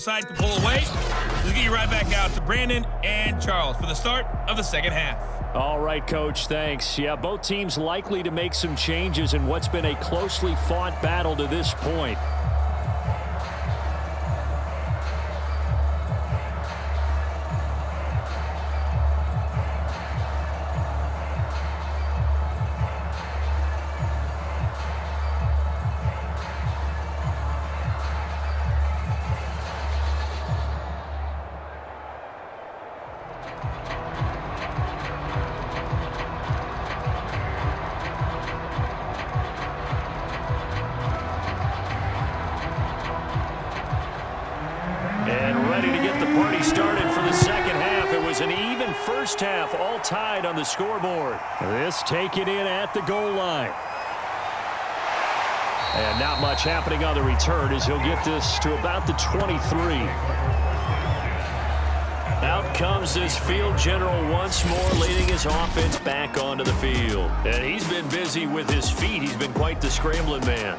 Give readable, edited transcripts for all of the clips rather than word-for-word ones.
decide to pull away. We'll get you right back out to Brandon and Charles for the start of the second half. All right, Coach, thanks. Yeah, both teams likely to make some changes in what's been a closely fought battle to this point. First half all tied on the scoreboard. This taken in at the goal line. And not much happening on the return as he'll get this to about the 23. Out comes this field general once more, leading his offense back onto the field. And he's been busy with his feet. He's been quite the scrambling man.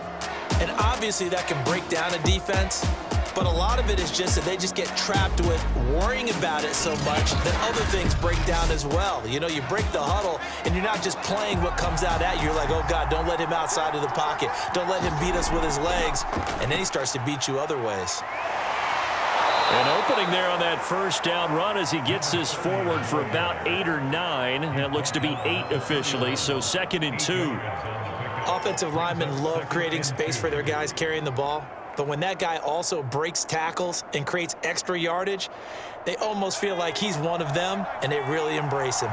And obviously that can break down a defense. But a lot of it is just that they just get trapped with worrying about it so much that other things break down as well. You know, you break the huddle, and you're not just playing what comes out at you. You're like, oh, God, don't let him outside of the pocket. Don't let him beat us with his legs. And then he starts to beat you other ways. An opening there on that first down run as he gets this forward for about 8 or 9. That looks to be 8 officially, so 2nd and 2. Offensive linemen love creating space for their guys carrying the ball. But when that guy also breaks tackles and creates extra yardage, they almost feel like he's one of them, and they really embrace him.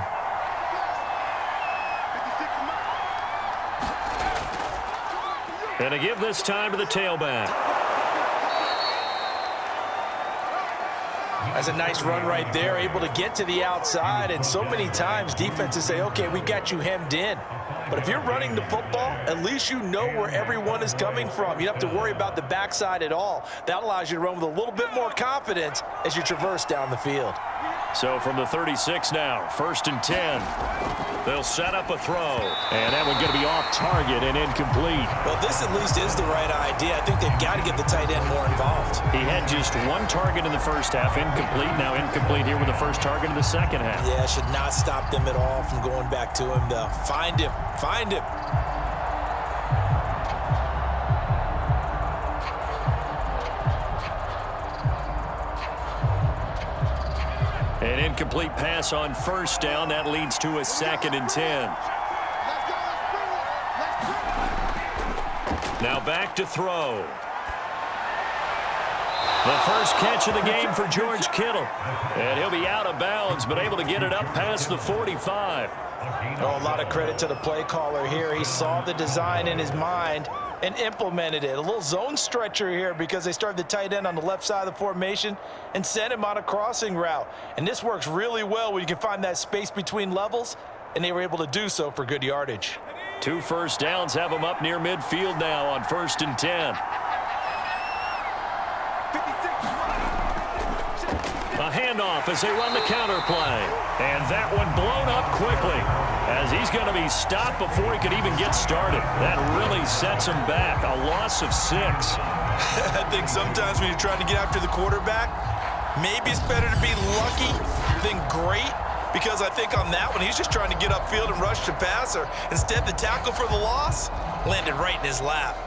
And to give this time to the tailback. That's a nice run right there, able to get to the outside. And so many times defenses say, okay, we got you hemmed in. But if you're running the football, at least you know where everyone is coming from. You don't have to worry about the backside at all. That allows you to run with a little bit more confidence as you traverse down the field. So from the 36 now, 1st and 10. They'll set up a throw. And that one's going to be off target and incomplete. Well, this at least is the right idea. I think they've got to get the tight end more involved. He had just 1 target in the first half, incomplete. Now incomplete here with the first target in the second half. Yeah, it should not stop them at all from going back to him, though. Find him. Find him. An incomplete pass on first down. That leads to a 2nd and 10. Now back to throw. The first catch of the game for George Kittle. And he'll be out of bounds, but able to get it up past the 45. Oh, a lot of credit to the play caller here. He saw the design in his mind and implemented it. A little zone stretcher here because they started the tight end on the left side of the formation and sent him on a crossing route. And this works really well when you can find that space between levels, and they were able to do so for good yardage. 2 first downs have them up near midfield now on 1st and 10. A handoff as they run the counter play. And that one blown up quickly as he's going to be stopped before he could even get started. That really sets him back. A loss of 6. I think sometimes when you're trying to get after the quarterback, maybe it's better to be lucky than great. Because I think on that one, he's just trying to get upfield and rush the passer. Instead, the tackle for the loss landed right in his lap.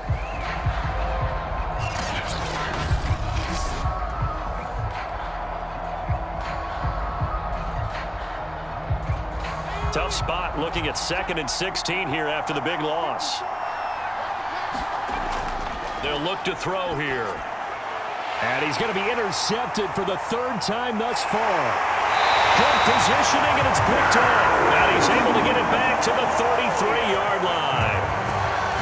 Tough spot looking at 2nd and 16 here after the big loss. They'll look to throw here. And he's going to be intercepted for the 3rd time thus far. Good positioning, and it's picked off. And he's able to get it back to the 33-yard line.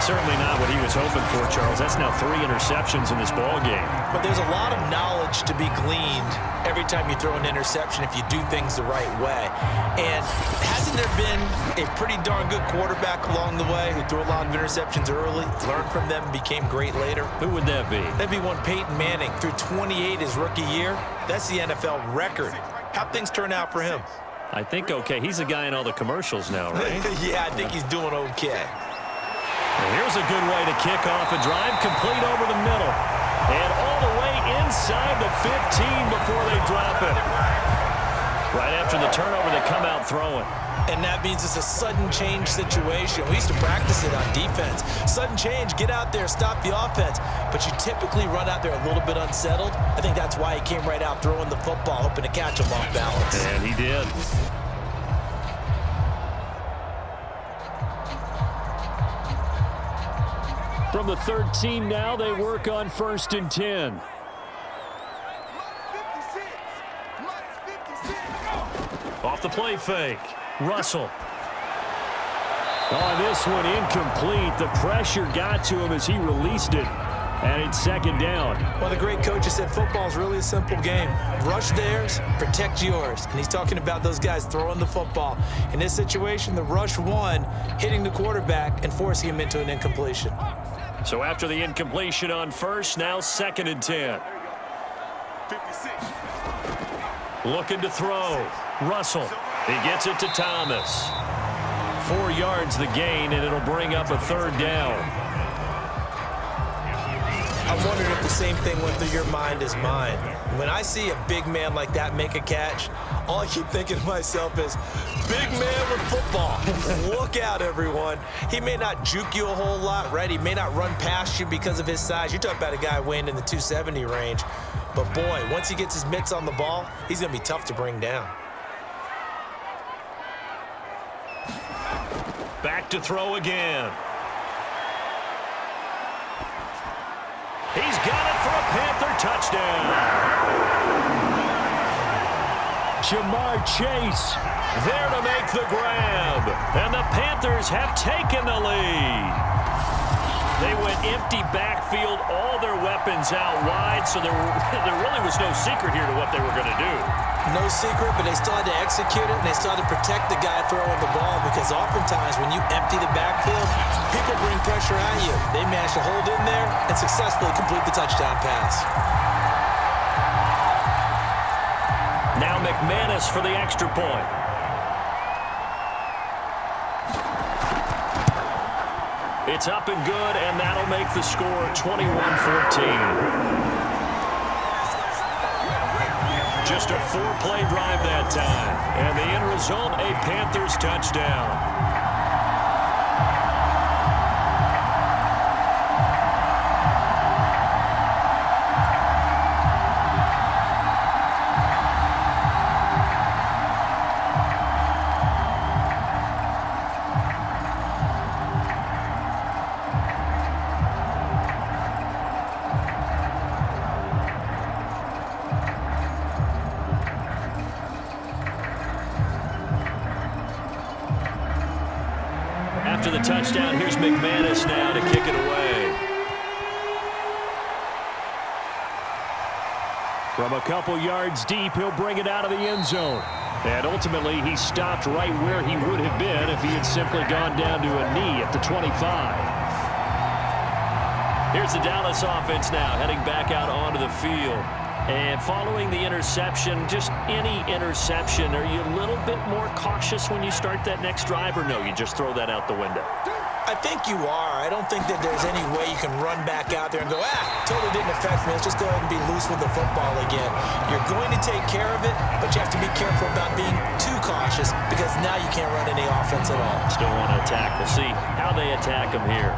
Certainly not what he was hoping for, Charles. That's now 3 interceptions in this ball game. But there's a lot of knowledge to be gleaned every time you throw an interception if you do things the right way. And hasn't there been a pretty darn good quarterback along the way who threw a lot of interceptions early, learned from them, and became great later? Who would that be? That'd be one Peyton Manning. Threw 28 his rookie year. That's the NFL record. How'd things turn out for him? I think okay. He's the guy in all the commercials now, right? Yeah, I think he's doing okay. And here's a good way to kick off a drive, complete over the middle. And all the way inside the 15 before they drop it. Right after the turnover, they come out throwing. And that means it's a sudden change situation. We used to practice it on defense. Sudden change, get out there, stop the offense. But you typically run out there a little bit unsettled. I think that's why he came right out throwing the football, hoping to catch him off balance. And he did. From the 13 now, they work on 1st and 10. Off the play fake. Russell. On this one, incomplete. The pressure got to him as he released it. And it's 2nd down. One of the great coaches said football is really a simple game. Rush theirs, protect yours. And he's talking about those guys throwing the football. In this situation, the rush won, hitting the quarterback and forcing him into an incompletion. So after the incompletion on 1st, now 2nd and 10. 56. Looking to throw. Russell. He gets it to Thomas. 4 yards the gain, and it'll bring up a 3rd down. I'm wondering if the same thing went through your mind as mine. When I see a big man like that make a catch, all I keep thinking to myself is, big man with football. Look out, everyone. He may not juke you a whole lot, right? He may not run past you because of his size. You're talking about a guy weighing in the 270 range. But, boy, once he gets his mitts on the ball, he's going to be tough to bring down. Back to throw again. He's got it for a Panther touchdown. Jamar Chase there to make the grab. And the Panthers have taken the lead. They went empty backfield, all their weapons out wide, so there really was no secret here to what they were going to do. No secret, but they still had to execute it, and they still had to protect the guy throwing the ball, because oftentimes when you empty the backfield, people bring pressure at you. They managed to hold in there and successfully complete the touchdown pass. Now McManus for the extra point. It's up and good, and that'll make the score 21-14. Just a 4-play drive that time. And the end result, a Panthers touchdown. After the touchdown, here's McManus now to kick it away. From a couple yards deep, he'll bring it out of the end zone. And ultimately, he stopped right where he would have been if he had simply gone down to a knee at the 25. Here's the Dallas offense now, heading back out onto the field. And following the interception, just any interception, are you a little bit more cautious when you start that next drive, or no, you just throw that out the window? I think you are. I don't think that there's any way you can run back out there and go, totally didn't affect me. Let's just go ahead and be loose with the football again. You're going to take care of it, but you have to be careful about being too cautious, because now you can't run any offense at all. Still want to attack. We'll see how they attack him here.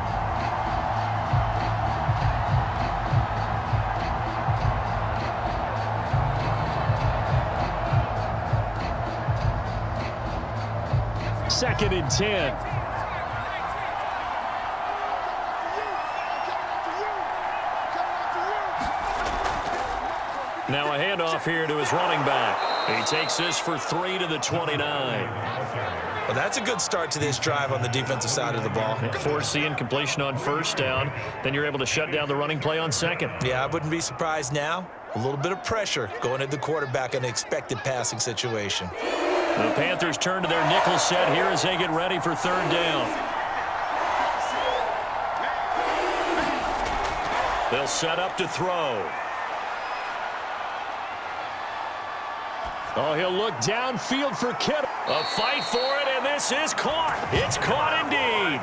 Second and 10. Now a handoff here to his running back. He takes this for 3 to the 29. Well, that's a good start to this drive on the defensive side of the ball. Force the incompletion on first down. Then you're able to shut down the running play on second. Yeah, I wouldn't be surprised now. A little bit of pressure going at the quarterback in an expected passing situation. The Panthers turn to their nickel set here as they get ready for third down. They'll set up to throw. Oh, he'll look downfield for Kittle. A fight for it, and this is caught. It's caught indeed.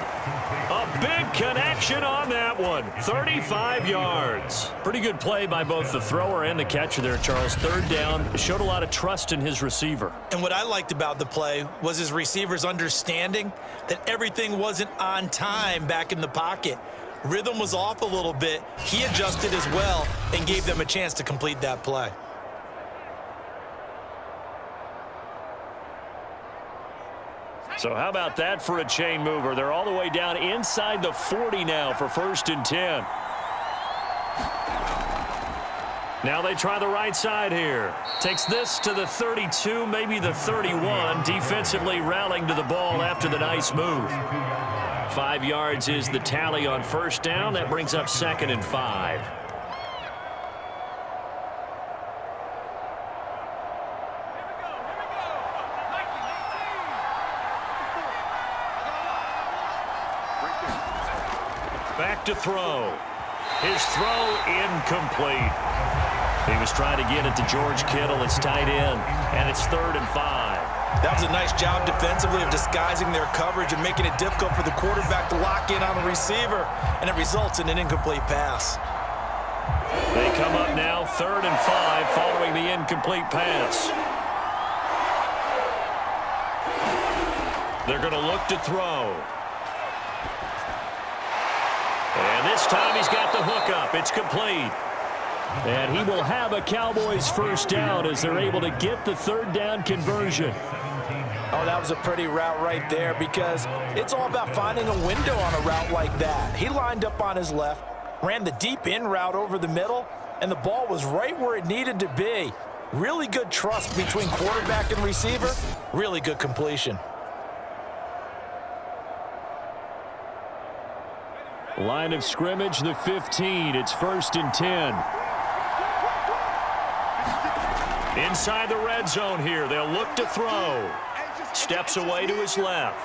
A big connection on that one. 35 yards. Pretty good play by both the thrower and the catcher there, Charles. Third down. Showed a lot of trust in his receiver. And what I liked about the play was his receiver's understanding that everything wasn't on time back in the pocket. Rhythm was off a little bit. He adjusted as well and gave them a chance to complete that play. So how about that for a chain mover? They're all the way down inside the 40 now for 1st and 10. Now they try the right side here. Takes this to the 32, maybe the 31. Defensively rallying to the ball after the nice move. 5 yards is the tally on 1st down. That brings up 2nd and 5. Back to throw. His throw incomplete. He was trying to get it to George Kittle. It's tight end, and it's 3rd and 5. That was a nice job defensively of disguising their coverage and making it difficult for the quarterback to lock in on the receiver, and it results in an incomplete pass. They come up now 3rd and 5 following the incomplete pass. They're going to look to throw. And this time he's got the hook up. It's complete. And he will have a Cowboys 1st down as they're able to get the 3rd down conversion. Oh, that was a pretty route right there because it's all about finding a window on a route like that. He lined up on his left, ran the deep in route over the middle, and the ball was right where it needed to be. Really good trust between quarterback and receiver. Really good completion. Line of scrimmage, the 15. It's 1st and 10. Inside the red zone here. They'll look to throw. Steps away to his left.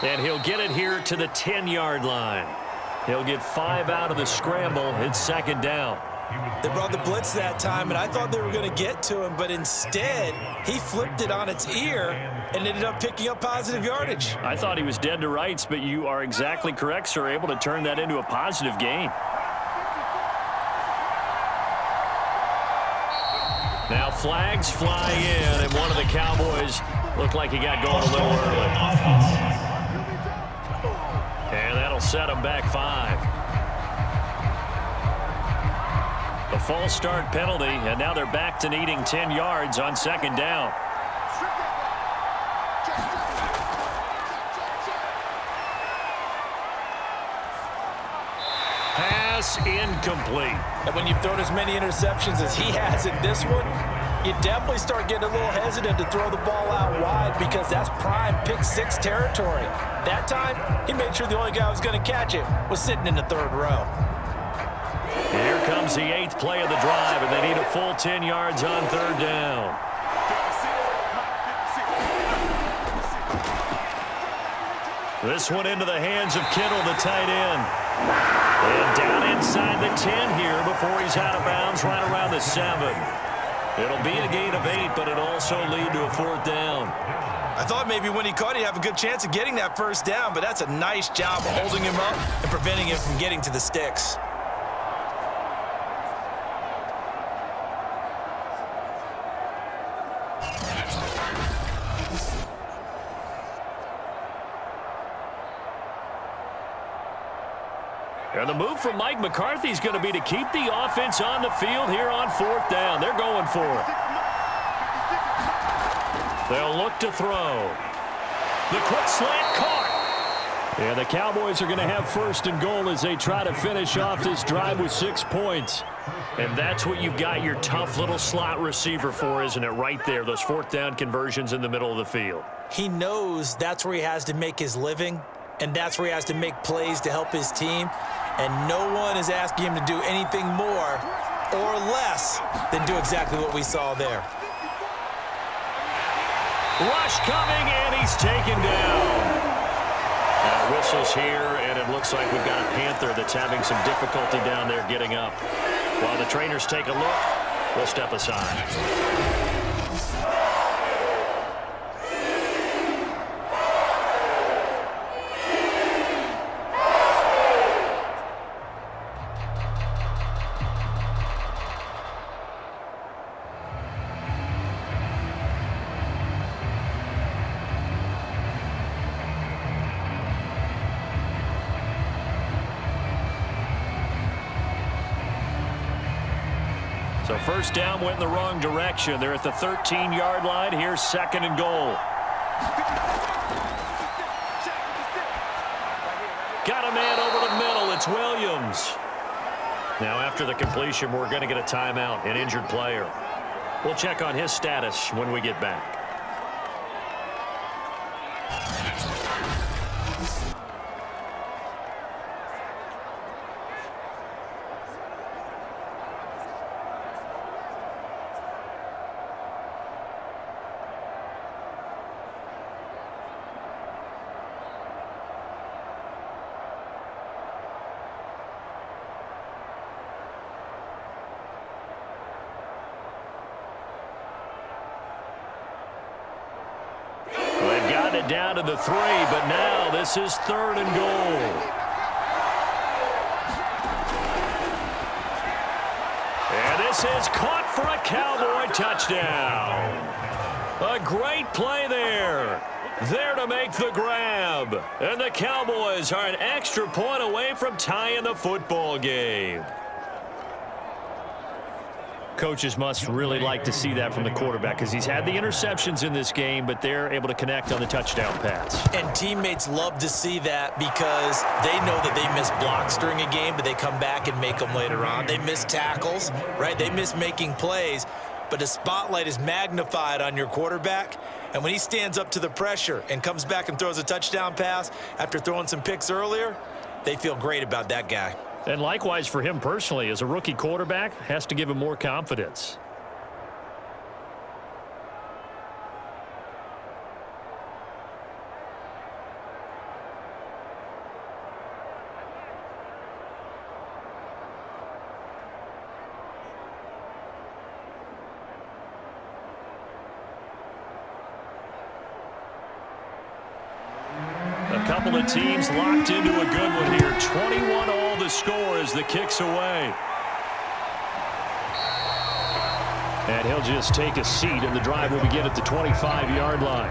And he'll get it here to the 10-yard line. He'll get 5 out of the scramble. It's 2nd down. They brought the blitz that time, and I thought they were going to get to him, but instead, he flipped it on its ear and ended up picking up positive yardage. I thought he was dead to rights, but you are exactly correct, sir. Able to turn that into a positive gain. Now flags fly in, and one of the Cowboys looked like he got going a little early. And that'll set him back 5. A false start penalty, and now they're back to needing 10 yards on 2nd down. Pass incomplete. And when you've thrown as many interceptions as he has in this one, you definitely start getting a little hesitant to throw the ball out wide because that's prime pick-6 territory. That time, he made sure the only guy who was going to catch it was sitting in the 3rd row. Here comes the 8th play of the drive, and they need a full 10 yards on 3rd down. This one into the hands of Kittle, the tight end. And down inside the 10 here before he's out of bounds right around the 7. It'll be a gain of 8, but it'll also lead to a 4th down. I thought maybe when he caught, he'd have a good chance of getting that 1st down, but that's a nice job of holding him up and preventing him from getting to the sticks. And the move from Mike McCarthy is going to be to keep the offense on the field here on 4th down. They're going for it. They'll look to throw. The quick slant caught. And the Cowboys are going to have 1st and goal as they try to finish off this drive with 6 points. And that's what you've got your tough little slot receiver for, isn't it? Right there, those 4th down conversions in the middle of the field. He knows that's where he has to make his living, and that's where he has to make plays to help his team. And no one is asking him to do anything more or less than do exactly what we saw there. Rush coming, and he's taken down. Now whistles here, and it looks like we've got a Panther that's having some difficulty down there getting up. While the trainers take a look, we'll step aside. So first down went in the wrong direction. They're at the 13-yard line. Here's second and goal. Got a man over the middle. It's Williams. Now after the completion, we're going to get a timeout, an injured player. We'll check on his status when we get back. Down to the 3, but now this is third and goal. And this is caught for a Cowboy touchdown. A great play there. There to make the grab. And the Cowboys are an extra point away from tying the football game. Coaches must really like to see that from the quarterback because he's had the interceptions in this game, but they're able to connect on the touchdown pass. And teammates love to see that because they know that they miss blocks during a game, but they come back and make them later on. They miss tackles, right? They miss making plays, but the spotlight is magnified on your quarterback. And when he stands up to the pressure and comes back and throws a touchdown pass after throwing some picks earlier, they feel great about that guy. And likewise for him personally, as a rookie quarterback, has to give him more confidence. A couple of teams locked into a good one here. 21-all the score as the kick's away. And he'll just take a seat, and the drive will begin at the 25-yard line.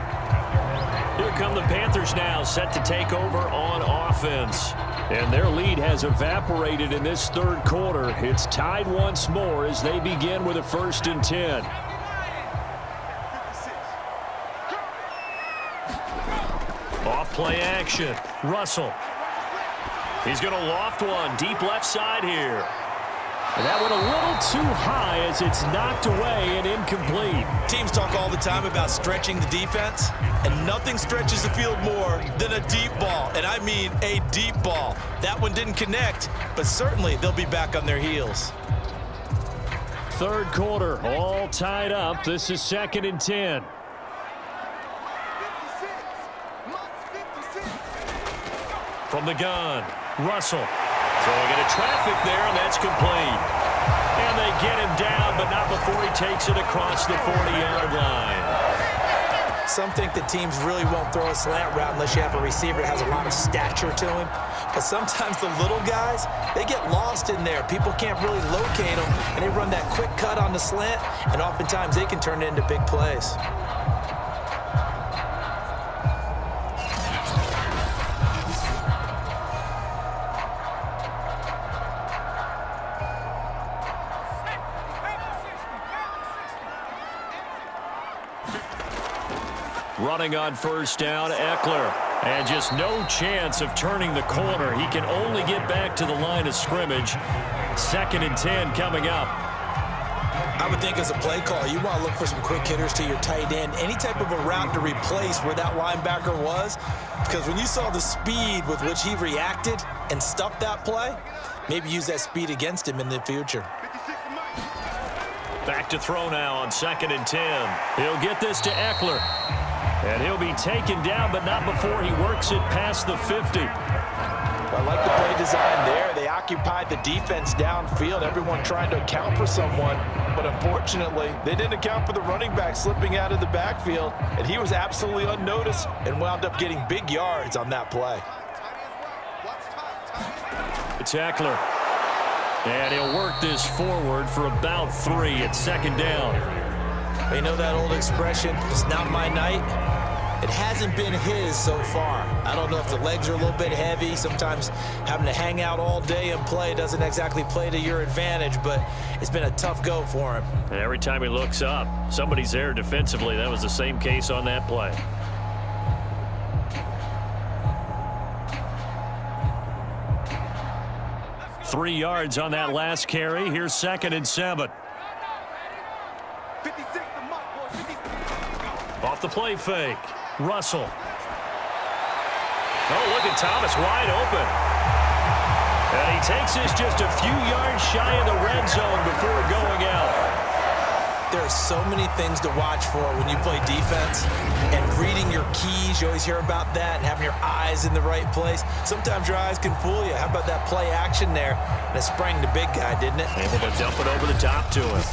Here come the Panthers now, set to take over on offense. And their lead has evaporated in this third quarter. It's tied once more as they begin with a 1st and 10. Play action. Russell. He's going to loft one deep left side here. And that went a little too high as it's knocked away and incomplete. Teams talk all the time about stretching the defense, and nothing stretches the field more than a deep ball. And I mean a deep ball. That one didn't connect, but certainly they'll be back on their heels. Third quarter, all tied up. This is 2nd and 10. From the gun, Russell throwing into traffic there, and that's complete. And they get him down, but not before he takes it across the 40-yard line. Some think that teams really won't throw a slant route unless you have a receiver that has a lot of stature to him. But sometimes the little guys, they get lost in there. People can't really locate them, and they run that quick cut on the slant, and oftentimes they can turn it into big plays. Running on first down, Eckler. And just no chance of turning the corner. He can only get back to the line of scrimmage. 2nd and 10 coming up. I would think as a play call, you want to look for some quick hitters to your tight end. Any type of a route to replace where that linebacker was. Because when you saw the speed with which he reacted and stuffed that play, maybe use that speed against him in the future. Back to throw now on 2nd and 10. He'll get this to Eckler. And he'll be taken down, but not before he works it past the 50. I like the play design there. They occupied the defense downfield, everyone trying to account for someone. But unfortunately, they didn't account for the running back slipping out of the backfield, and he was absolutely unnoticed and wound up getting big yards on that play. It's Eckler. And he'll work this forward for about 3 at 2nd down. They know that old expression, it's not my night. It hasn't been his so far. I don't know if the legs are a little bit heavy. Sometimes having to hang out all day and play doesn't exactly play to your advantage, but it's been a tough go for him. And every time he looks up, somebody's there defensively. That was the same case on that play. Three yards on that last carry. Here's 2nd and 7. 56 the mark, boys. 56. Off the play fake. Russell. Oh, look at Thomas wide open. And he takes this just a few yards shy of the red zone before going out. There are so many things to watch for when you play defense, and reading your keys, you always hear about that, and having your eyes in the right place. Sometimes your eyes can fool you. How about that play action there? And it sprang the big guy, didn't it? Able to dump it over the top to him.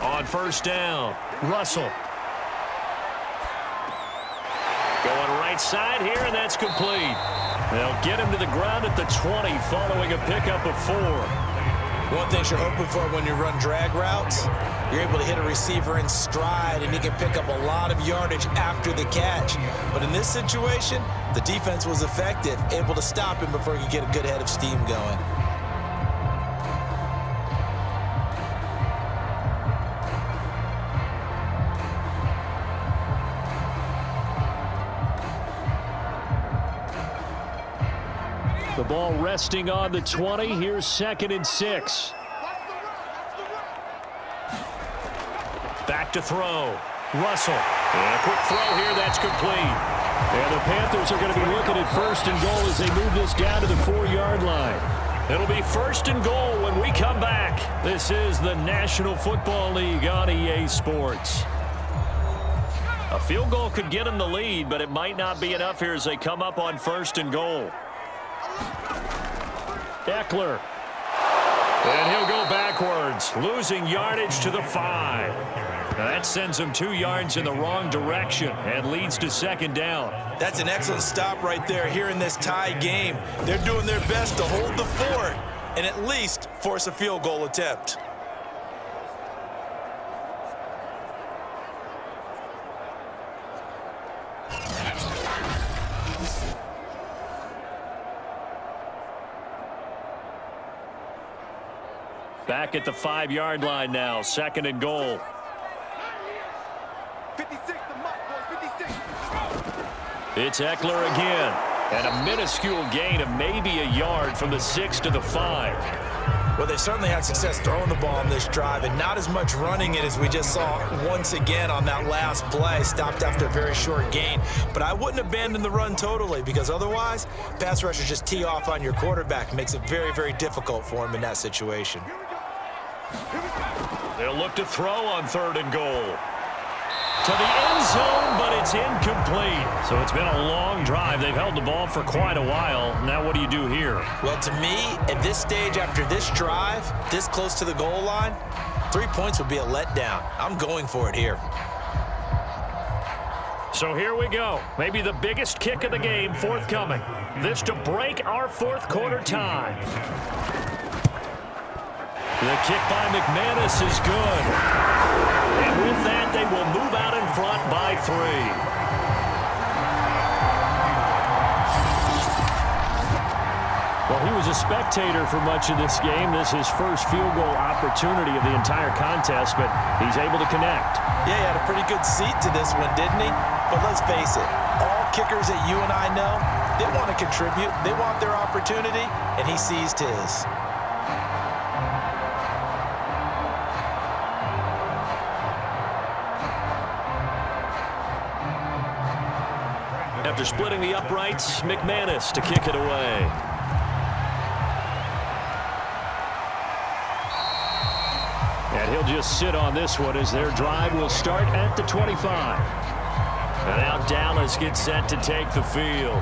On first down, Russell. Going right side here, and that's complete. They'll get him to the ground at the 20 following a pickup of 4. One thing you're hoping for when you run drag routes, you're able to hit a receiver in stride, and he can pick up a lot of yardage after the catch. But in this situation, the defense was effective, able to stop him before he could get a good head of steam going. The ball resting on the 20. Here's 2nd and 6. Back to throw. Russell. And a quick throw here. That's complete. And the Panthers are going to be looking at 1st and goal as they move this down to the 4-yard line. It'll be 1st and goal when we come back. This is the National Football League on EA Sports. A field goal could get them the lead, but it might not be enough here as they come up on 1st and goal. Eckler. And he'll go backwards, losing yardage to the 5. Now that sends him 2 yards in the wrong direction and leads to 2nd down. That's an excellent stop right there here in this tie game. They're doing their best to hold the fort and at least force a field goal attempt. Back at the 5-yard line now, 2nd and goal. 56 the mark, boys. 56. It's Eckler again. And a minuscule gain of maybe a yard from the 6 to the 5. Well, they certainly had success throwing the ball on this drive and not as much running it as we just saw once again on that last play. Stopped after a very short gain. But I wouldn't abandon the run totally, because otherwise, pass rushers just tee off on your quarterback. Makes it very, very difficult for him in that situation. They'll look to throw on 3rd and goal. To the end zone, but it's incomplete. So it's been a long drive. They've held the ball for quite a while. Now what do you do here? Well, to me, at this stage after this drive, this close to the goal line, 3 points would be a letdown. I'm going for it here. So here we go. Maybe the biggest kick of the game forthcoming. This to break our 4th quarter tie. The kick by McManus is good. And with that, they will move out in front by 3. Well, he was a spectator for much of this game. This is his first field goal opportunity of the entire contest, but he's able to connect. Yeah, he had a pretty good seat to this one, didn't he? But let's face it, all kickers that you and I know, they want to contribute. They want their opportunity, and he seized his. After splitting the uprights, McManus to kick it away. And he'll just sit on this one as their drive will start at the 25. And now Dallas gets set to take the field.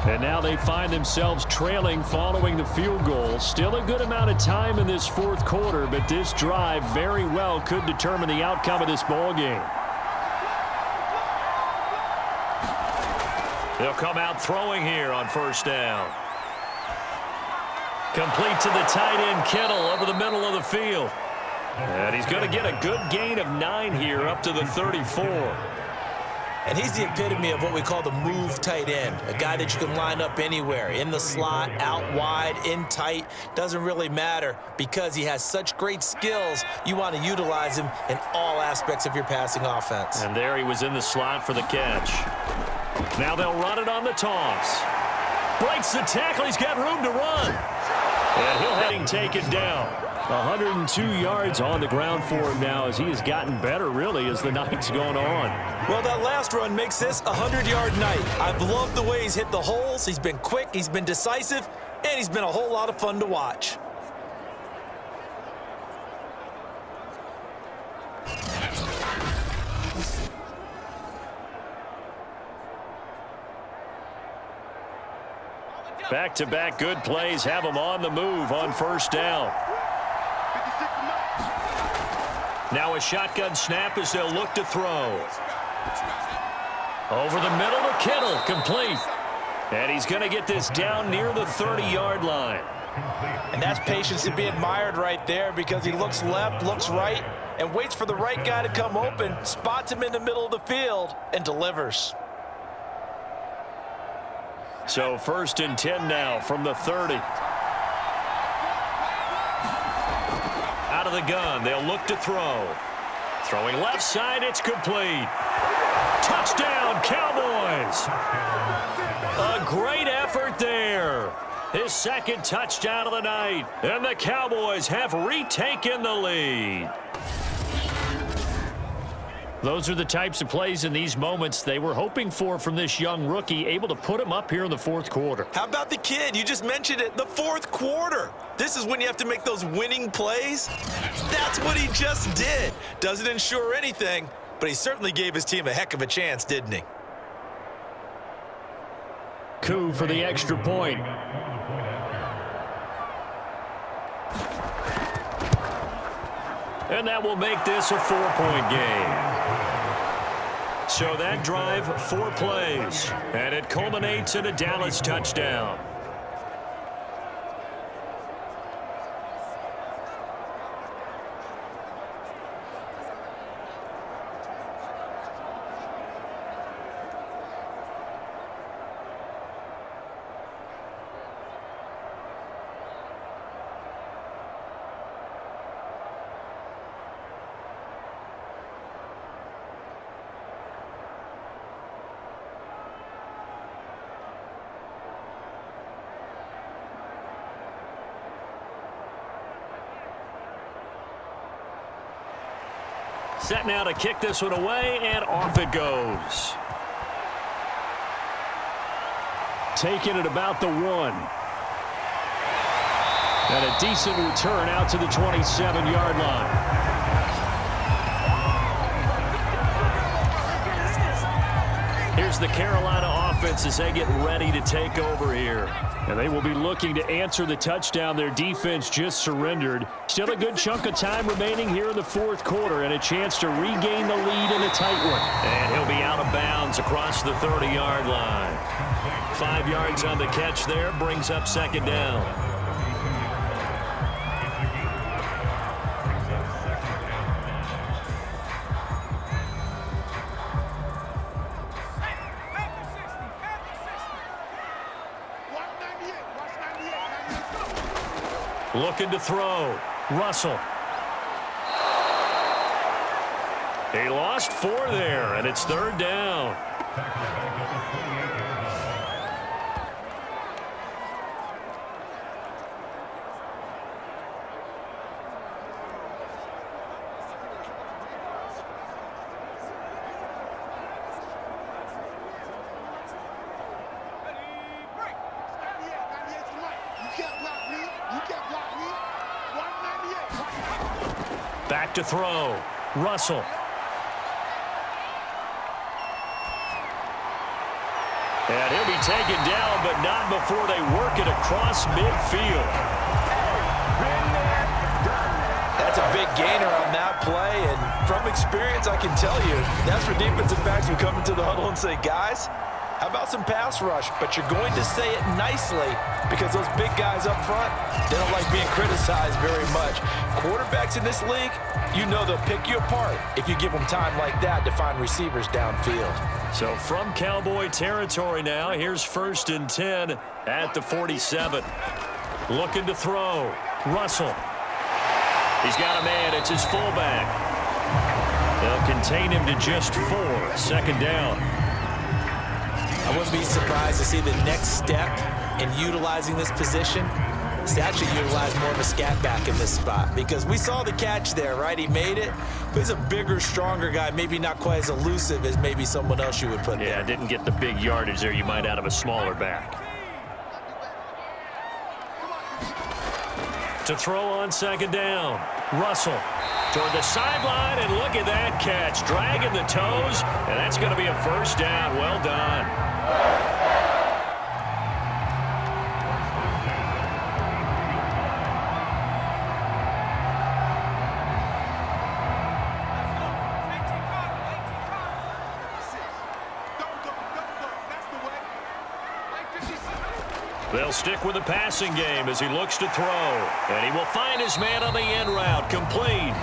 And now they find themselves trailing following the field goal. Still a good amount of time in this 4th quarter, but this drive very well could determine the outcome of this ball game. They'll come out throwing here on first down. Complete to the tight end, Kittle, over the middle of the field. And he's going to get a good gain of 9 here up to the 34. And he's the epitome of what we call the move tight end, a guy that you can line up anywhere, in the slot, out wide, in tight, doesn't really matter because he has such great skills. You want to utilize him in all aspects of your passing offense. And there he was in the slot for the catch. Now they'll run it on the toss. Breaks the tackle. He's got room to run. And he'll heading taken down. 102 yards on the ground for him now as he has gotten better, really, as the night's gone on. Well, that last run makes this a 100-yard night. I've loved the way he's hit the holes. He's been quick, he's been decisive, and he's been a whole lot of fun to watch. Back-to-back good plays have him on the move on first down. Now a shotgun snap as they'll look to throw. Over the middle to Kittle, complete. And he's going to get this down near the 30-yard line. And that's patience to be admired right there because he looks left, looks right, and waits for the right guy to come open, spots him in the middle of the field, and delivers. So 1st and 10 now from the 30. Out of the gun, they'll look to throw. Throwing left side, it's complete. Touchdown, Cowboys! A great effort there. His 2nd touchdown of the night. And the Cowboys have retaken the lead. Those are the types of plays in these moments they were hoping for from this young rookie, able to put him up here in the 4th quarter. How about the kid? You just mentioned it, the 4th quarter. This is when you have to make those winning plays. That's what he just did. Doesn't ensure anything, but he certainly gave his team a heck of a chance, didn't he? Coup for the extra point. And that will make this a 4-point game. So that drive, 4 plays, and it culminates in a Dallas touchdown. Set now to kick this one away, and off it goes. Taking it about the 1. And a decent return out to the 27-yard line. Here's the Carolina offense as they get ready to take over here. And they will be looking to answer the touchdown their defense just surrendered. Still a good chunk of time remaining here in the 4th quarter and a chance to regain the lead in a tight one. And he'll be out of bounds across the 30-yard line. 5 yards on the catch there, brings up 2nd down. Looking to throw. Russell. He lost 4 there, and it's 3rd down. Back to throw. Russell. And he'll be taken down, but not before they work it across midfield. That's a big gainer on that play, and from experience, I can tell you, that's where defensive backs will come into the huddle and say, guys, How about some pass rush? But you're going to say it nicely because those big guys up front, they don't like being criticized very much. Quarterbacks in this league, you know they'll pick you apart if you give them time like that to find receivers downfield. So from Cowboy territory now, here's 1st and 10 at the 47. Looking to throw. Russell. He's got a man. It's his fullback. They'll contain him to just 4. 2nd down. I wouldn't be surprised to see the next step in utilizing this position is to actually utilize more of a scat back in this spot, because we saw the catch there, right? He made it, but he's a bigger, stronger guy, maybe not quite as elusive as maybe someone else you would put there. Yeah, didn't get the big yardage there you might out of a smaller back. To throw on 2nd down. Russell toward the sideline, and look at that catch. Dragging the toes, and that's going to be a 1st down. Well done. They'll stick with the passing game as he looks to throw. And he will find his man on the end route. Complete.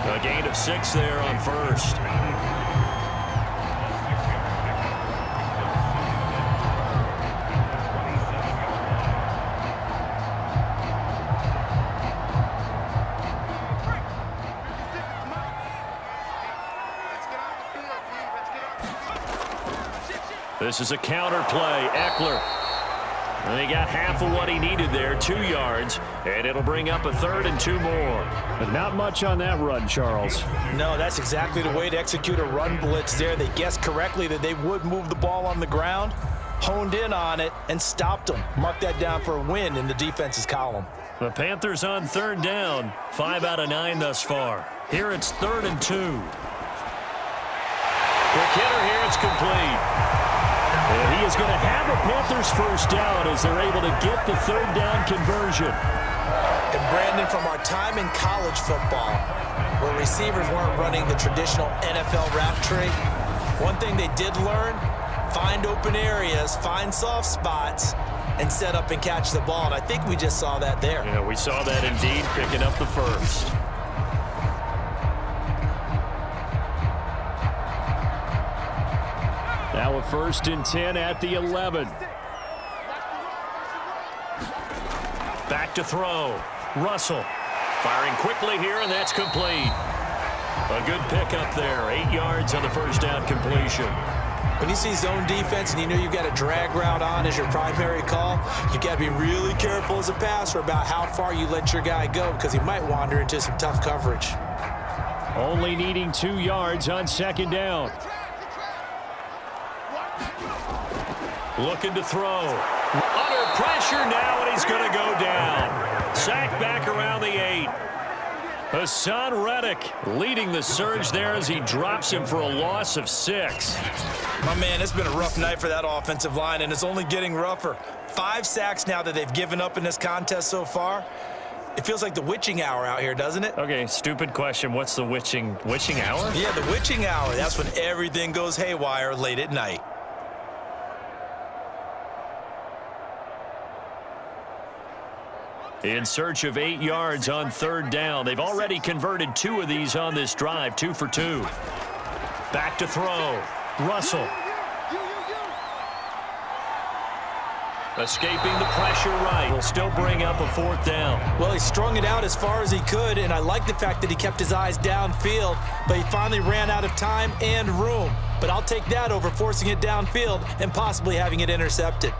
A gain of 6 there on 1st. This is a counter play. Eckler. And he got half of what he needed there, 2 yards, and it'll bring up a 3rd and 2 more. But not much on that run, Charles. No, that's exactly the way to execute a run blitz there. They guessed correctly that they would move the ball on the ground, honed in on it, and stopped them. Mark that down for a win in the defense's column. The Panthers on 3rd down, 5 out of 9 thus far. Here it's 3rd and 2. Quick hitter here, it's complete. And he is going to have a Panthers 1st down as they're able to get the 3rd down conversion. And Brandon, from our time in college football, where receivers weren't running the traditional NFL route tree, one thing they did learn, find open areas, find soft spots, and set up and catch the ball. And I think we just saw that there. Yeah, we saw that indeed, picking up the 1st. Now a 1st and 10 at the 11. Back to throw. Russell firing quickly here, and that's complete. A good pickup there. 8 yards on the 1st down completion. When you see zone defense and you know you've got a drag route on as your primary call, you've got to be really careful as a passer about how far you let your guy go, because he might wander into some tough coverage. Only needing 2 yards on 2nd down. Looking to throw. Under pressure now, and he's going to go down. Sacked back around the 8. Hassan Reddick leading the surge there as he drops him for a loss of 6. My man, it's been a rough night for that offensive line, and it's only getting rougher. 5 sacks now that they've given up in this contest so far. It feels like the witching hour out here, doesn't it? Okay, stupid question. What's the witching hour? Yeah, the witching hour. That's when everything goes haywire late at night. In search of 8 yards on 3rd down. They've already converted 2 of these on this drive, 2 for 2. Back to throw. Russell. Escaping the pressure right. Will still bring up a 4th down. Well, he strung it out as far as he could, and I like the fact that he kept his eyes downfield, but he finally ran out of time and room. But I'll take that over forcing it downfield and possibly having it intercepted.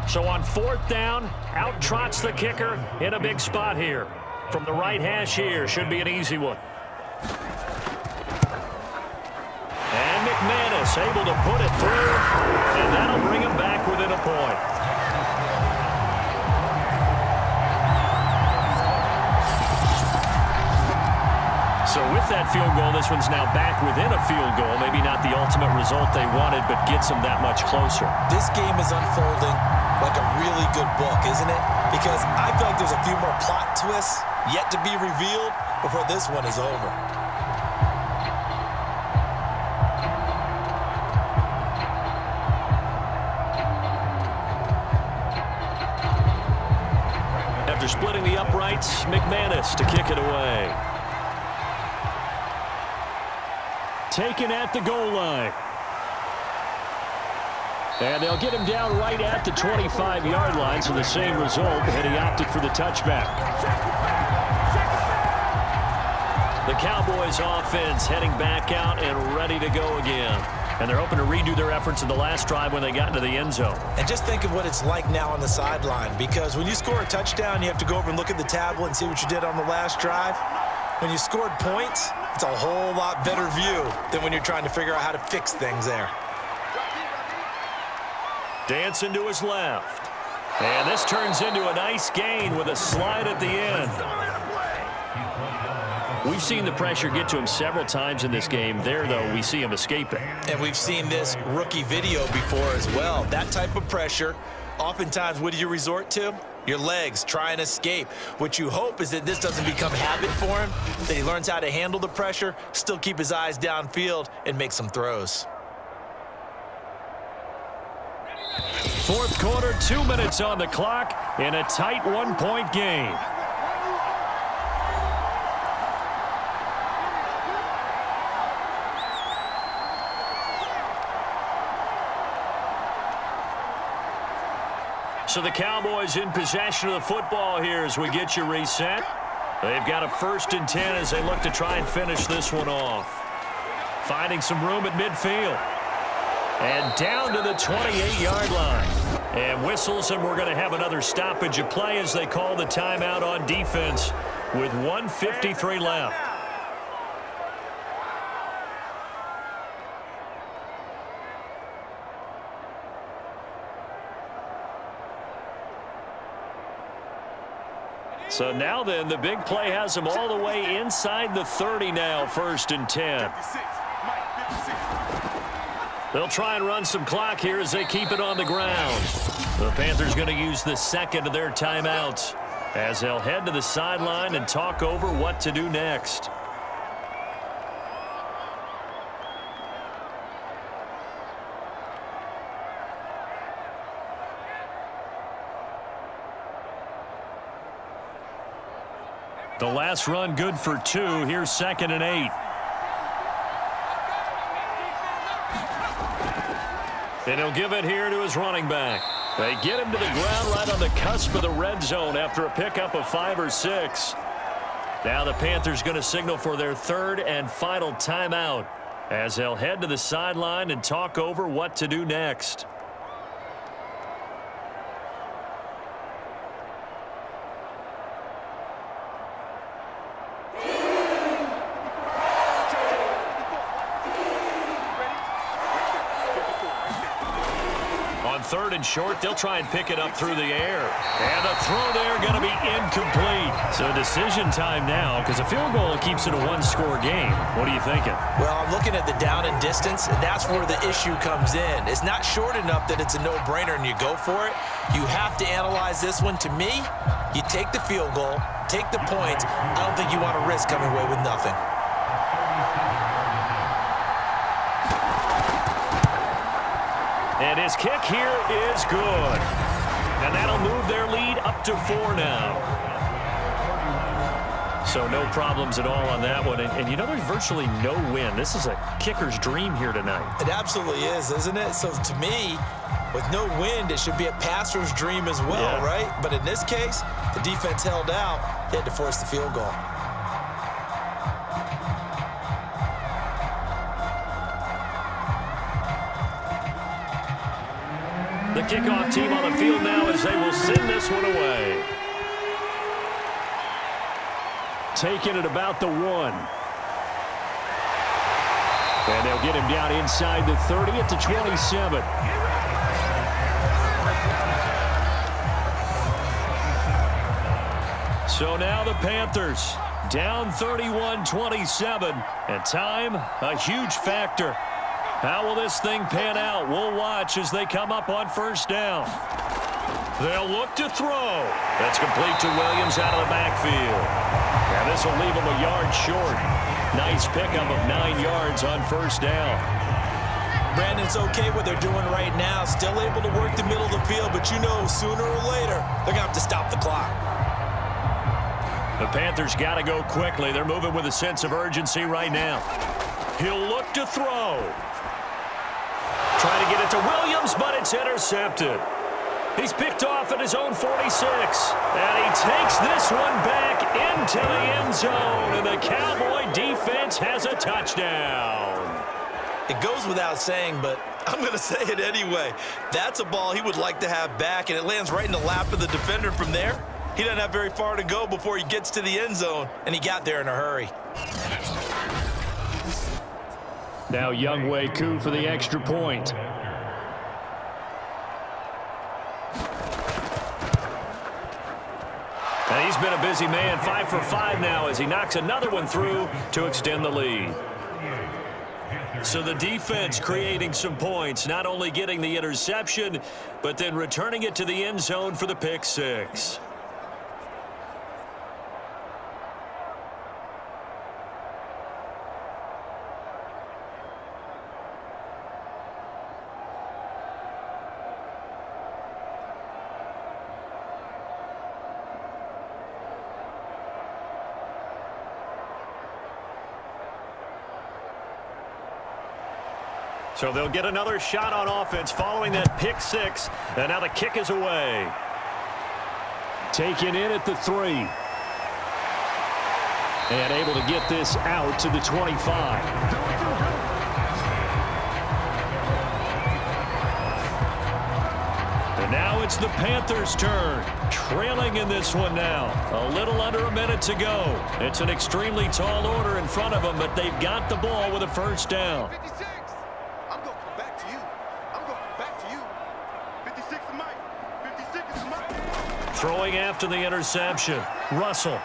So on 4th down, out trots the kicker in a big spot here. From the right hash here, should be an easy one. And McManus able to put it through, and that'll bring him back within a point. So with that field goal, this one's now back within a field goal. Maybe not the ultimate result they wanted, but gets them that much closer. This game is unfolding like a really good book, isn't it? Because I feel like there's a few more plot twists yet to be revealed before this one is over. After splitting the uprights, McManus to kick it away. Taken at the goal line. And they'll get him down right at the 25-yard line, so the same result, and he opted for the touchback. The Cowboys offense heading back out and ready to go again. And they're hoping to redo their efforts in the last drive when they got into the end zone. And just think of what it's like now on the sideline, because when you score a touchdown, you have to go over and look at the tablet and see what you did on the last drive. When you scored points, it's a whole lot better view than when you're trying to figure out how to fix things there. Dancing to his left. And this turns into a nice gain with a slide at the end. We've seen the pressure get to him several times in this game. There, though, we see him escaping. And we've seen this rookie video before as well. That type of pressure, oftentimes, what do you resort to? Your legs, try and escape. What you hope is that this doesn't become habit for him, that he learns how to handle the pressure, still keep his eyes downfield, and make some throws. Fourth quarter, 2 minutes on the clock in a tight one-point game. So the Cowboys in possession of the football here as we get you reset. They've got a 1st and 10 as they look to try and finish this one off. Finding some room at midfield. And down to the 28-yard line. And whistles, and we're going to have another stoppage of play as they call the timeout on defense with 1:53 left. So now then, the big play has them all the way inside the 30 now, 1st and 10. They'll try and run some clock here as they keep it on the ground. The Panthers going to use the second of their timeouts as they'll head to the sideline and talk over what to do next. The last run good for 2. Here's 2nd and 8. And he'll give it here to his running back. They get him to the ground right on the cusp of the red zone after a pickup of 5 or 6. Now the Panthers going to signal for their 3rd and final timeout as they'll head to the sideline and talk over what to do next. On 3rd and short, they'll try and pick it up through the air. And the throw there going to be incomplete. So decision time now because a field goal keeps it a one-score game. What are you thinking? Well, I'm looking at the down and distance, and that's where the issue comes in. It's not short enough that it's a no-brainer and you go for it. You have to analyze this one. To me, you take the field goal, take the points. I don't think you want to risk coming away with nothing. And his kick here is good. And that'll move their lead up to 4 now. So no problems at all on that one. And you know, there's virtually no wind. This is a kicker's dream here tonight. It absolutely is, isn't it? So to me, with no wind, it should be a passer's dream as well, right? But in this case, the defense held out. They had to force the field goal. The kickoff team on the field now as they will send this one away. Taking it about the 1. And they'll get him down inside the 30 at the 27. So now the Panthers down 31-27. And time, a huge factor. How will this thing pan out? We'll watch as they come up on 1st down. They'll look to throw. That's complete to Williams out of the backfield. And this will leave him a yard short. Nice pickup of 9 yards on 1st down. Brandon, it's okay what they're doing right now. Still able to work the middle of the field, but you know sooner or later they're going to have to stop the clock. The Panthers got to go quickly. They're moving with a sense of urgency right now. He'll look to throw. Trying to get it to Williams, but it's intercepted. He's picked off at his own 46. And he takes this one back into the end zone. And the Cowboy defense has a touchdown. It goes without saying, but I'm going to say it anyway. That's a ball he would like to have back, and it lands right in the lap of the defender from there. He doesn't have very far to go before he gets to the end zone, and he got there in a hurry. Now Younghoe Koo for the extra point. And he's been a busy man, 5 for 5 now as he knocks another one through to extend the lead. So the defense creating some points, not only getting the interception, but then returning it to the end zone for the pick six. So they'll get another shot on offense following that pick six. And now the kick is away. Taken in at the 3. And able to get this out to the 25. And now it's the Panthers' turn. Trailing in this one now. A little under a minute to go. It's an extremely tall order in front of them, but they've got the ball with a first down. 56. I'm going back to you. I'm going back to you. 56 is mine. 56 is mine. Throwing after the interception. Russell.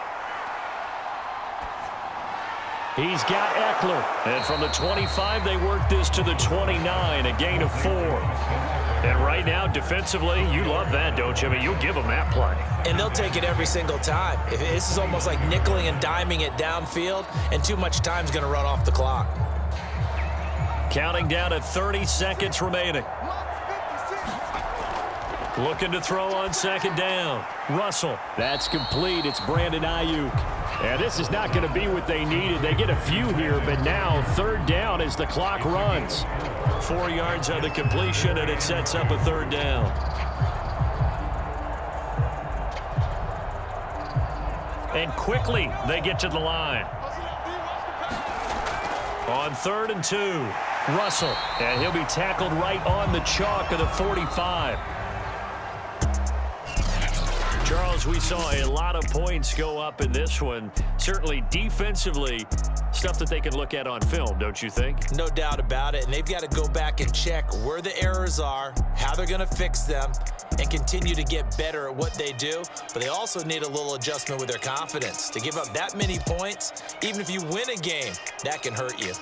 He's got Eckler. And from the 25, they work this to the 29, a gain of 4. And right now, defensively, you love that, don't you? I mean, you'll give them that play. And they'll take it every single time. This is almost like nickeling and diming it downfield, and too much time's going to run off the clock. Counting down at 30 seconds remaining. Looking to throw on second down. Russell. That's complete. It's Brandon Ayuk. And this is not going to be what they needed. They get a few here, but now third down as the clock runs. 4 yards on the completion, and it sets up a third down. And quickly, they get to the line. On 3rd and 2, Russell. And he'll be tackled right on the chalk of the 45. Charles, we saw a lot of points go up in this one. Certainly defensively, stuff that they can look at on film, don't you think? No doubt about it. And they've got to go back and check where the errors are, how they're going to fix them, and continue to get better at what they do. But they also need a little adjustment with their confidence. To give up that many points, even if you win a game, that can hurt you.